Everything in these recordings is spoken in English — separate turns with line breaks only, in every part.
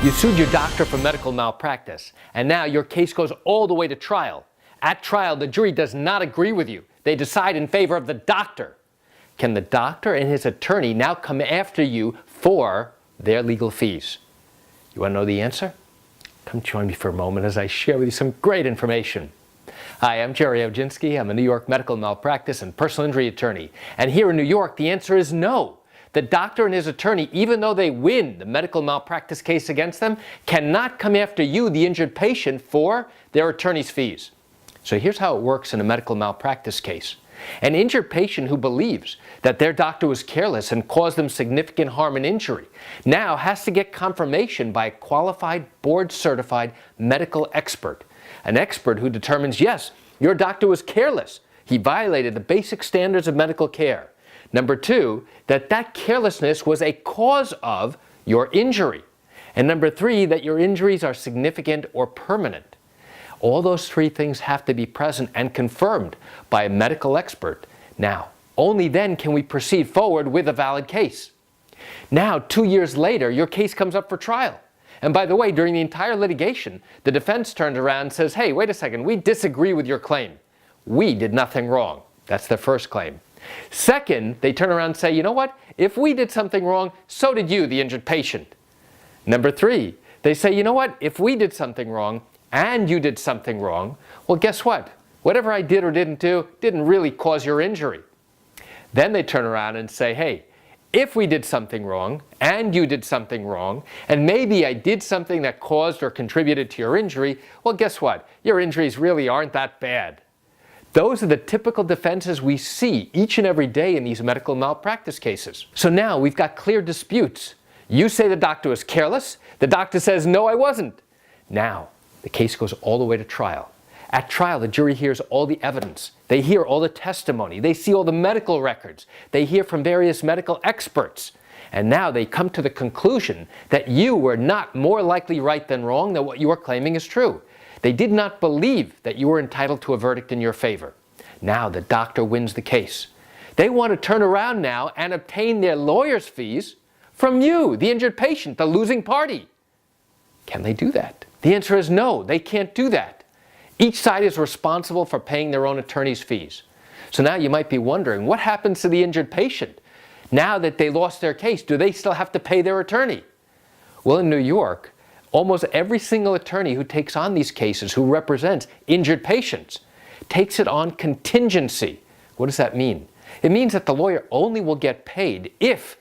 You sued your doctor for medical malpractice, and now your case goes all the way to trial. At trial, the jury does not agree with you. They decide in favor of the doctor. Can the doctor and his attorney now come after you for their legal fees? You want to know the answer? Come join me for a moment as I share with you some great information. Hi, I'm Gerry Oginski. I'm a New York medical malpractice and personal injury attorney. And here in New York, the answer is no. The doctor and his attorney, even though they win the medical malpractice case against them, cannot come after you, the injured patient, for their attorney's fees. So here's how it works in a medical malpractice case. An injured patient who believes that their doctor was careless and caused them significant harm and injury now has to get confirmation by a qualified, board-certified medical expert. An expert who determines, yes, your doctor was careless. He violated the basic standards of medical care. Number two, that carelessness was a cause of your injury. And number three, that your injuries are significant or permanent. All those three things have to be present and confirmed by a medical expert. Now, only then can we proceed forward with a valid case. Now, 2 years later, your case comes up for trial. And by the way, during the entire litigation, the defense turns around and says, hey, wait a second, we disagree with your claim. We did nothing wrong. That's their first claim. Second, they turn around and say, you know what? If we did something wrong, so did you, the injured patient. Number three, they say, you know what? If we did something wrong and you did something wrong, well, guess what? Whatever I did or didn't do didn't really cause your injury. Then they turn around and say, hey, if we did something wrong and you did something wrong, and maybe I did something that caused or contributed to your injury, well, guess what? Your injuries really aren't that bad. Those are the typical defenses we see each and every day in these medical malpractice cases. So now we've got clear disputes. You say the doctor was careless. The doctor says, no, I wasn't. Now, the case goes all the way to trial. At trial, the jury hears all the evidence. They hear all the testimony. They see all the medical records. They hear from various medical experts. And now they come to the conclusion that you were not more likely right than wrong, that what you are claiming is true. They did not believe that you were entitled to a verdict in your favor. Now the doctor wins the case. They want to turn around now and obtain their lawyer's fees from you, the injured patient, the losing party. Can they do that? The answer is no, they can't do that. Each side is responsible for paying their own attorney's fees. So now you might be wondering, what happens to the injured patient? Now that they lost their case, do they still have to pay their attorney? Well, in New York, almost every single attorney who takes on these cases, who represents injured patients, takes it on contingency. What does that mean? It means that the lawyer only will get paid if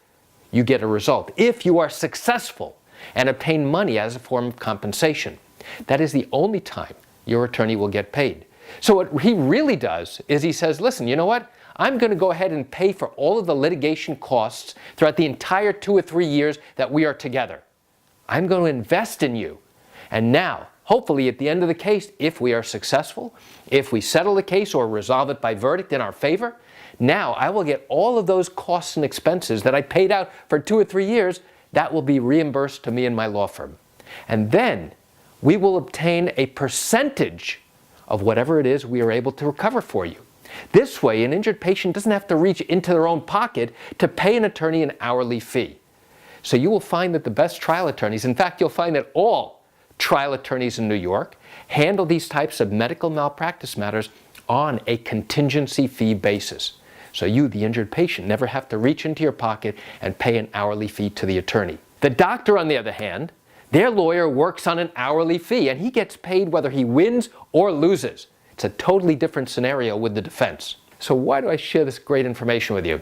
you get a result, if you are successful and obtain money as a form of compensation. That is the only time your attorney will get paid. So what he really does is he says, listen, you know what? I'm going to go ahead and pay for all of the litigation costs throughout the entire 2 or 3 years that we are together. I'm going to invest in you. And now, hopefully at the end of the case, if we are successful, if we settle the case or resolve it by verdict in our favor, now I will get all of those costs and expenses that I paid out for 2 or 3 years, that will be reimbursed to me and my law firm. And then we will obtain a percentage of whatever it is we are able to recover for you. This way, an injured patient doesn't have to reach into their own pocket to pay an attorney an hourly fee. So you will find that the best trial attorneys, in fact, you'll find that all trial attorneys in New York handle these types of medical malpractice matters on a contingency fee basis. So you, the injured patient, never have to reach into your pocket and pay an hourly fee to the attorney. The doctor, on the other hand, their lawyer works on an hourly fee and he gets paid whether he wins or loses. It's a totally different scenario with the defense. So why do I share this great information with you?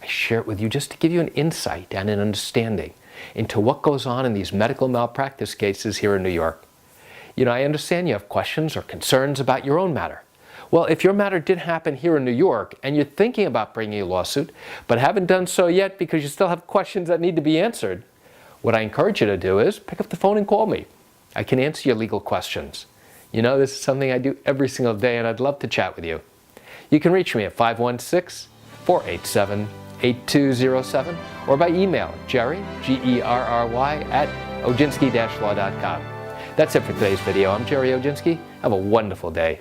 I share it with you just to give you an insight and an understanding into what goes on in these medical malpractice cases here in New York. You know, I understand you have questions or concerns about your own matter. Well, if your matter did happen here in New York and you're thinking about bringing a lawsuit, but haven't done so yet because you still have questions that need to be answered, what I encourage you to do is pick up the phone and call me. I can answer your legal questions. You know, this is something I do every single day and I'd love to chat with you. You can reach me at 516-487-8207 or by email, Gerry, Gerry, at oginski-law.com. That's it for today's video. I'm Gerry Oginski. Have a wonderful day.